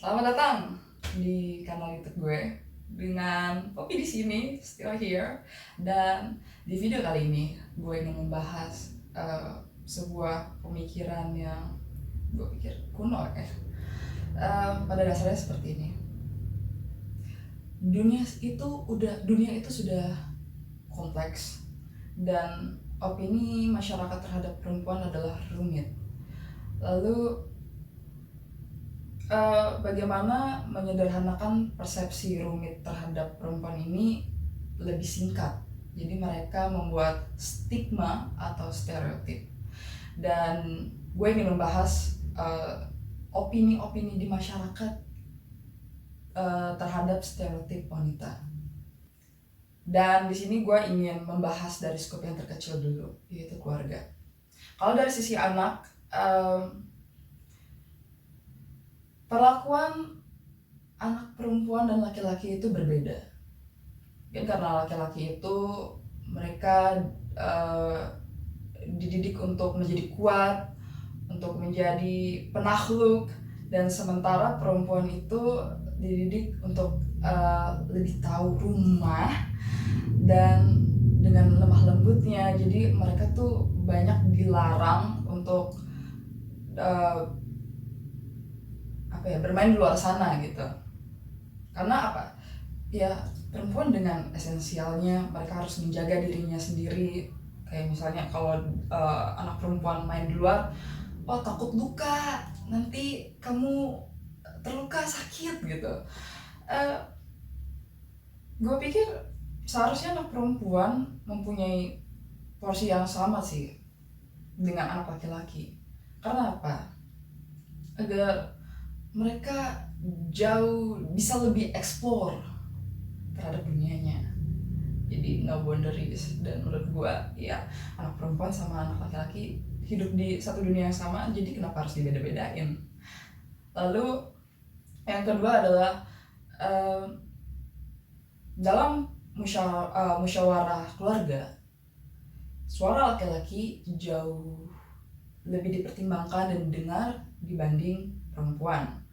Selamat datang di kanal YouTube gue dengan Poppy di sini, still here. Dan di video kali ini gue ingin membahas sebuah pemikiran yang gue pikir kuno ya. Pada dasarnya seperti ini. Dunia itu sudah kompleks dan opini masyarakat terhadap perempuan adalah rumit. Lalu bagaimana menyederhanakan persepsi rumit terhadap perempuan ini lebih singkat. Jadi mereka membuat stigma atau stereotip. Dan gue ingin membahas opini-opini di masyarakat terhadap stereotip wanita. Dan di sini gue ingin membahas dari skop yang terkecil dulu, yaitu keluarga. Kalau dari sisi anak, perlakuan anak perempuan dan laki-laki itu berbeda. Ya, karena laki-laki itu mereka dididik untuk menjadi kuat, untuk menjadi penakluk, dan sementara perempuan itu dididik untuk lebih tahu rumah dan dengan lemah lembutnya. Jadi mereka tuh banyak dilarang untuk bermain di luar sana gitu. Karena apa? Ya, perempuan dengan esensialnya mereka harus menjaga dirinya sendiri. Kayak misalnya kalau anak perempuan main di luar, takut luka, nanti kamu terluka sakit gitu. Gue pikir seharusnya anak perempuan mempunyai porsi yang sama sih dengan anak laki-laki. Karena apa? Agar mereka jauh bisa lebih explore terhadap dunianya. Jadi no boundaries. Dan menurut gue ya, anak perempuan sama anak laki-laki hidup di satu dunia yang sama, jadi kenapa harus dibeda-bedain? Lalu yang kedua adalah dalam musyawarah keluarga, suara laki-laki jauh lebih dipertimbangkan dan didengar dibanding perempuan.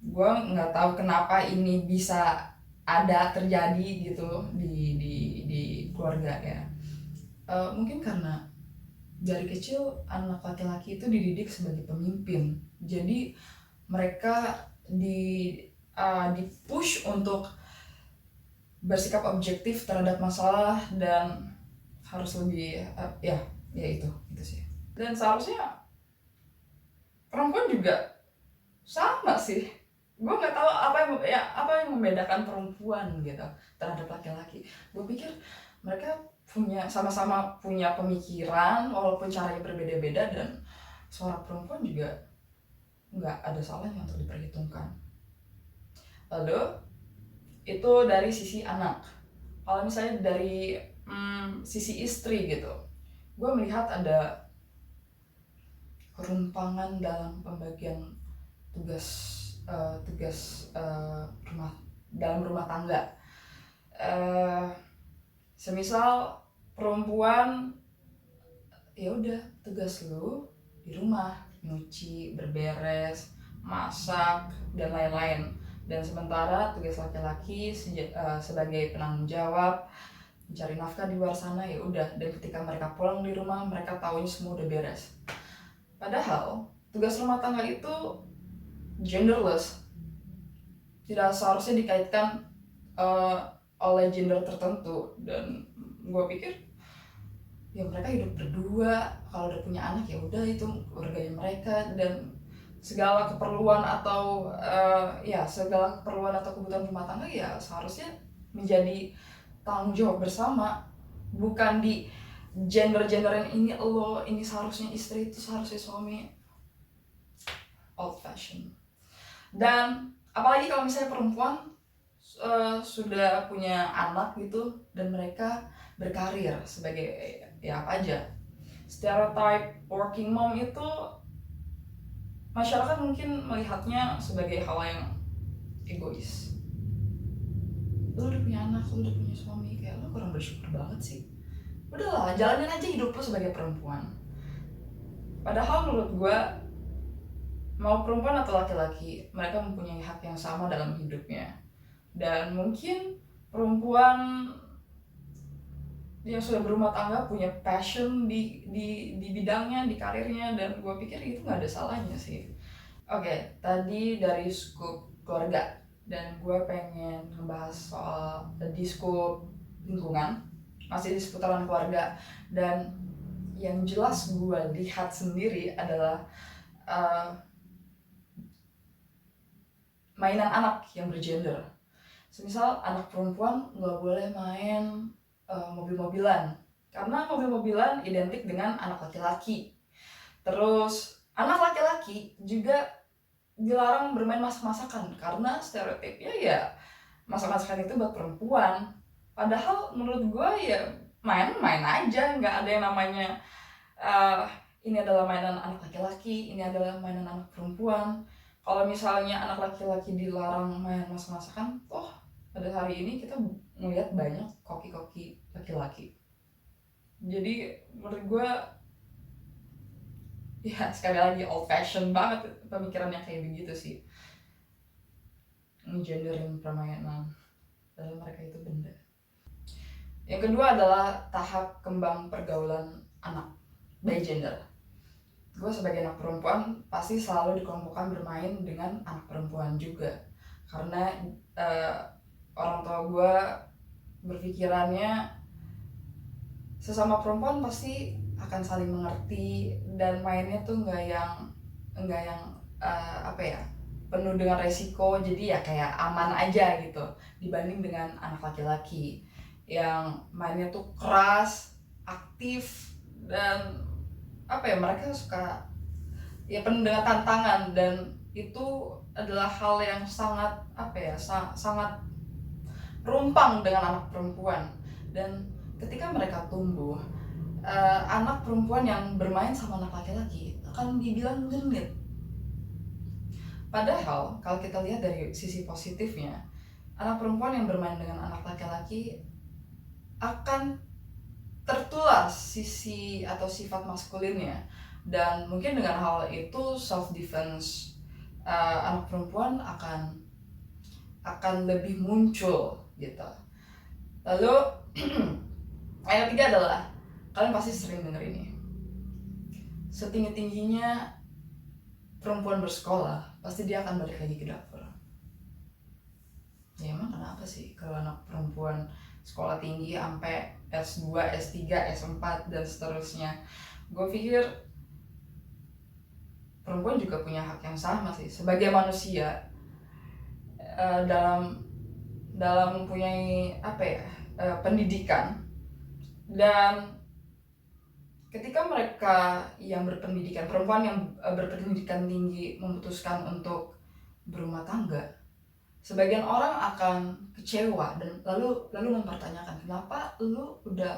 Gue nggak tahu kenapa ini bisa ada terjadi gitu di keluarga ya. Mungkin karena dari kecil anak laki-laki itu dididik sebagai pemimpin, jadi mereka di push untuk bersikap objektif terhadap masalah dan harus lebih ya itu sih. Dan seharusnya perempuan juga sama sih. Gue nggak tahu apa yang membedakan perempuan gitu terhadap laki-laki. Gue pikir mereka sama-sama punya pemikiran walaupun caranya berbeda-beda, dan suara perempuan juga nggak ada salahnya untuk diperhitungkan. Lalu itu dari sisi anak. Kalau misalnya dari sisi istri gitu, gue melihat ada kerumpangan dalam pembagian tugas rumah tangga. Semisal perempuan, ya udah tugas lu di rumah nyuci, berberes, masak dan lain-lain. Dan sementara tugas laki-laki sebagai penanggung jawab mencari nafkah di luar sana, ya udah. Dan ketika mereka pulang di rumah, mereka taunya semua udah beres. Padahal tugas rumah tangga itu genderless, tidak seharusnya dikaitkan oleh gender tertentu. Dan gue pikir ya mereka hidup berdua, kalau udah punya anak ya udah itu keluarganya mereka, dan segala keperluan atau kebutuhan rumah tangga ya seharusnya menjadi tanggung jawab bersama, bukan di gender yang ini lo, ini seharusnya istri, itu seharusnya suami. Old fashion. Dan apalagi kalau misalnya perempuan sudah punya anak gitu dan mereka berkarir sebagai ya apa aja, stereotype working mom itu masyarakat mungkin melihatnya sebagai hal yang egois. Lu udah punya anak, lu udah punya suami, kayak lu kurang bersyukur banget sih. Udahlah, jalanin aja hidup lu sebagai perempuan. Padahal menurut gue mau perempuan atau laki-laki, mereka mempunyai hak yang sama dalam hidupnya. Dan mungkin perempuan yang sudah berumah tangga punya passion di bidangnya, di karirnya, dan gue pikir itu nggak ada salahnya sih. Oke, tadi dari skup keluarga, dan gue pengen ngebahas soal di skup lingkungan, masih di seputaran keluarga. Dan yang jelas gue lihat sendiri adalah mainan anak yang bergender. Semisal anak perempuan nggak boleh main mobil-mobilan, karena mobil-mobilan identik dengan anak laki-laki. Terus anak laki-laki juga dilarang bermain masak-masakan, karena stereotipnya ya masak-masakan itu buat perempuan. Padahal menurut gue ya main-main aja, nggak ada yang namanya ini adalah mainan anak laki-laki, ini adalah mainan anak perempuan. Kalau misalnya anak laki-laki dilarang main masak-masakan, pada hari ini kita melihat banyak koki-koki laki-laki. Jadi menurut gue ya sekali lagi old fashion banget pemikirannya kayak begitu sih, ngegenderin permainan dalam mereka itu benda. Yang kedua adalah tahap kembang pergaulan anak by gender. Gue sebagai anak perempuan pasti selalu dikelompokkan bermain dengan anak perempuan juga, karena orang tua gue berpikirannya sesama perempuan pasti akan saling mengerti, dan mainnya tuh nggak yang penuh dengan resiko, jadi ya kayak aman aja gitu, dibanding dengan anak laki-laki yang mainnya tuh keras, aktif, dan mereka suka ya penuh dengan tantangan, dan itu adalah hal yang sangat sangat rumpang dengan anak perempuan. Dan ketika mereka tumbuh, anak perempuan yang bermain sama anak laki-laki akan dibilang genit. Padahal kalau kita lihat dari sisi positifnya, anak perempuan yang bermain dengan anak laki-laki akan tertular sisi atau sifat maskulinnya, dan mungkin dengan hal itu self defense anak perempuan akan lebih muncul gitu. Lalu yang ketiga adalah, kalian pasti sering denger ini, setinggi-tingginya perempuan bersekolah pasti dia akan balik lagi ke dapur. Ya emang kenapa sih kalau anak perempuan sekolah tinggi sampai S2, S3, S4 dan seterusnya? Gue pikir perempuan juga punya hak yang sama sih sebagai manusia, dalam mempunyai pendidikan. Dan ketika mereka yang berpendidikan, perempuan yang berpendidikan tinggi memutuskan untuk berumah tangga, sebagian orang akan kecewa dan lalu mempertanyakan, kenapa lu udah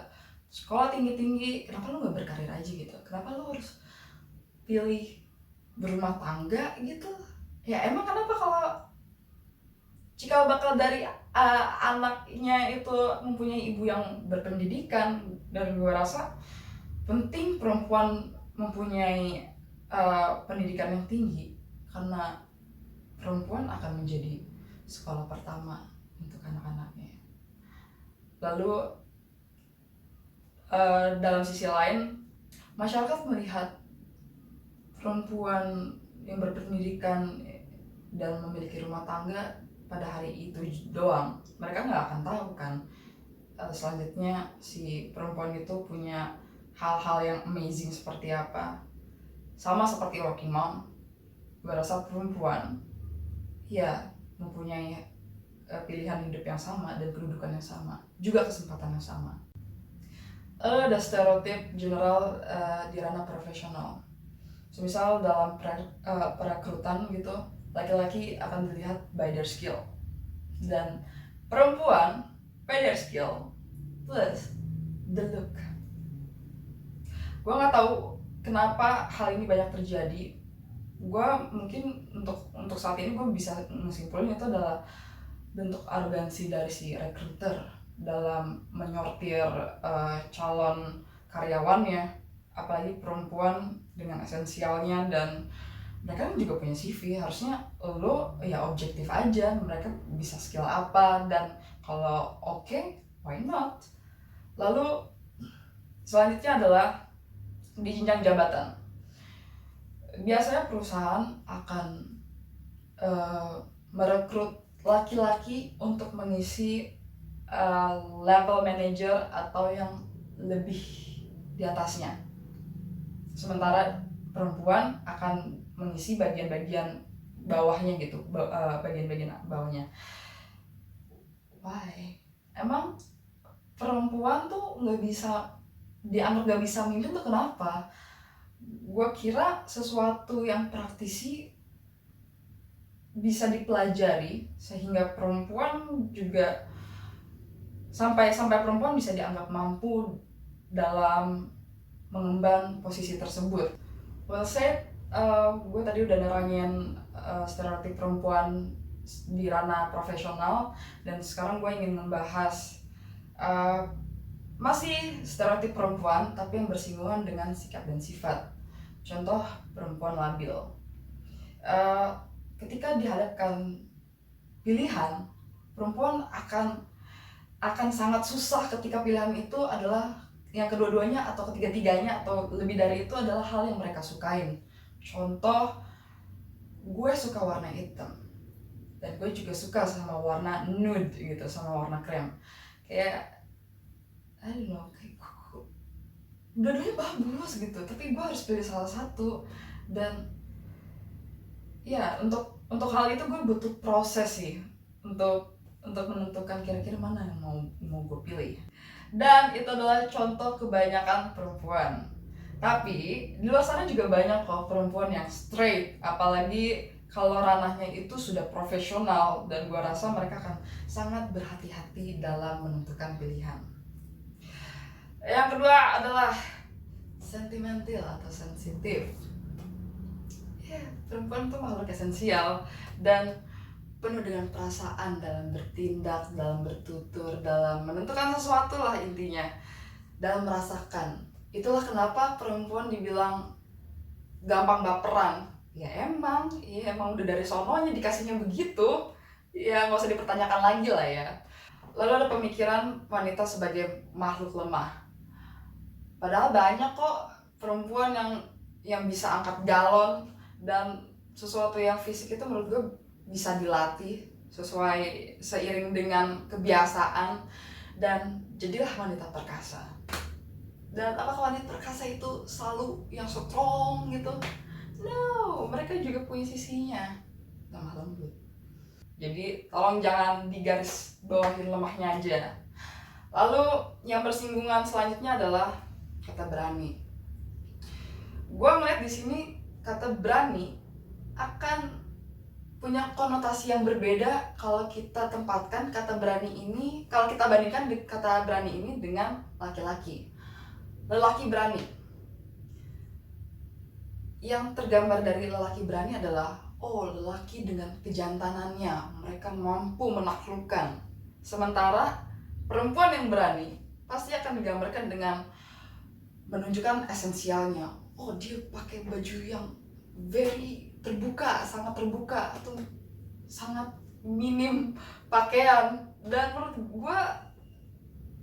sekolah tinggi-tinggi, kenapa lu gak berkarir aja gitu, kenapa lu harus pilih berumah tangga gitu. Ya emang kenapa kalau cikal bakal dari anaknya itu mempunyai ibu yang berpendidikan? Dan gue rasa penting perempuan mempunyai pendidikan yang tinggi, karena perempuan akan menjadi sekolah pertama untuk anak-anaknya. Lalu dalam sisi lain, masyarakat melihat perempuan yang berpendidikan dan memiliki rumah tangga pada hari itu doang. Mereka nggak akan tahu kan selanjutnya si perempuan itu punya hal-hal yang amazing seperti apa. Sama seperti working mom, gue rasa perempuan ya mempunyai pilihan hidup yang sama dan kedudukan yang sama, juga kesempatan yang sama. Ada stereotip general di ranah profesional. Misal dalam perekrutan gitu, laki-laki akan dilihat by their skill, dan perempuan by their skill plus the look. Gue nggak tahu kenapa hal ini banyak terjadi. Gue mungkin untuk saat ini gue bisa menyimpulkan itu adalah bentuk arogansi dari si recruiter dalam menyortir calon karyawannya, apalagi perempuan dengan esensialnya dan mereka kan juga punya CV, harusnya lo ya objektif aja mereka bisa skill apa, dan kalau oke, why not. Lalu selanjutnya adalah di jenjang jabatan. Biasanya perusahaan akan merekrut laki-laki untuk mengisi level manager atau yang lebih di atasnya, sementara perempuan akan mengisi bagian-bagian bawahnya gitu, bagian-bagian bawahnya. Why? Emang perempuan tuh dianggap nggak bisa mimpin tuh kenapa? Gue kira sesuatu yang praktisi bisa dipelajari sehingga perempuan juga sampai perempuan bisa dianggap mampu dalam mengemban posisi tersebut. Well said. Gue tadi udah nerangin stereotip perempuan di ranah profesional, dan sekarang gue ingin membahas masih stereotip perempuan tapi yang bersinggungan dengan sikap dan sifat. Contoh perempuan labil. Ketika dihadapkan pilihan, perempuan akan sangat susah ketika pilihan itu adalah yang kedua-duanya atau ketiga-tiganya atau lebih dari itu adalah hal yang mereka sukain. Contoh, gue suka warna hitam dan gue juga suka sama warna nude gitu, sama warna krem. Kayak I don't know, kayak dua-duanya bagus gitu, tapi gue harus pilih salah satu. Dan ya untuk hal itu gue butuh proses sih untuk menentukan kira-kira mana yang mau gue pilih. Dan itu adalah contoh kebanyakan perempuan. Tapi di luar sana juga banyak kok perempuan yang straight, apalagi kalau ranahnya itu sudah profesional, dan gue rasa mereka akan sangat berhati-hati dalam menentukan pilihan. Yang kedua adalah sentimental atau sensitif. Ya, perempuan tuh makhluk esensial dan penuh dengan perasaan dalam bertindak, dalam bertutur, dalam menentukan sesuatu lah intinya, dalam merasakan. Itulah kenapa perempuan dibilang gampang baperan. Ya emang udah dari sononya dikasihnya begitu. Ya nggak usah dipertanyakan lagi lah ya. Lalu ada pemikiran wanita sebagai makhluk lemah. Padahal banyak kok perempuan yang bisa angkat galon, dan sesuatu yang fisik itu menurut gue bisa dilatih seiring dengan kebiasaan, dan jadilah wanita perkasa. Dan apakah wanita perkasa itu selalu yang strong gitu? No, mereka juga punya sisinya lemah lembut. Jadi tolong jangan digaris bawahin lemahnya aja. Lalu yang bersinggungan selanjutnya adalah kata berani. Gue melihat di sini kata berani akan punya konotasi yang berbeda kalau kita tempatkan kata berani ini, kalau kita bandingkan kata berani ini dengan laki-laki. Lelaki berani. Yang tergambar dari lelaki berani adalah, oh, lelaki dengan kejantanannya, mereka mampu menaklukkan. Sementara perempuan yang berani pasti akan digambarkan dengan menunjukkan esensialnya. Oh, dia pakai baju yang very terbuka, sangat terbuka, atau sangat minim pakaian. Dan menurut gue,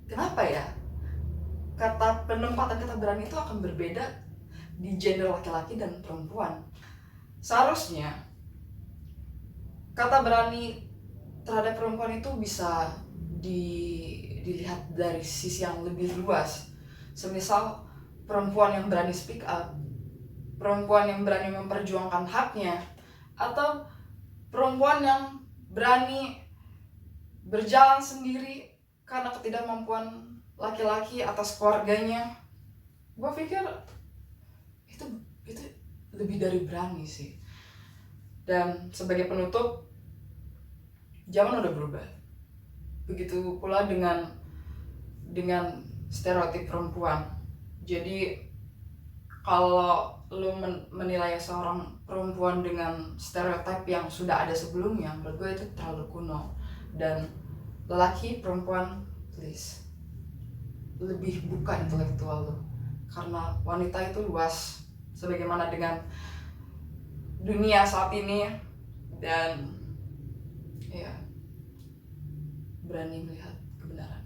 kenapa ya kata penempatan kata berani itu akan berbeda di gender laki-laki dan perempuan? Seharusnya kata berani terhadap perempuan itu bisa dilihat dari sisi yang lebih luas. Semisal perempuan yang berani speak up, perempuan yang berani memperjuangkan haknya, atau perempuan yang berani berjalan sendiri karena ketidakmampuan laki-laki atas keluarganya. Gue pikir itu lebih dari berani sih. Dan sebagai penutup, zaman udah berubah. Begitu pula dengan stereotip perempuan. Jadi kalau lu menilai seorang perempuan dengan stereotip yang sudah ada sebelumnya, menurut gue itu terlalu kuno. Dan lelaki, perempuan, please lebih buka intelektual lo, karena wanita itu luas. Sebagaimana dengan dunia saat ini, dan ya berani melihat kebenaran.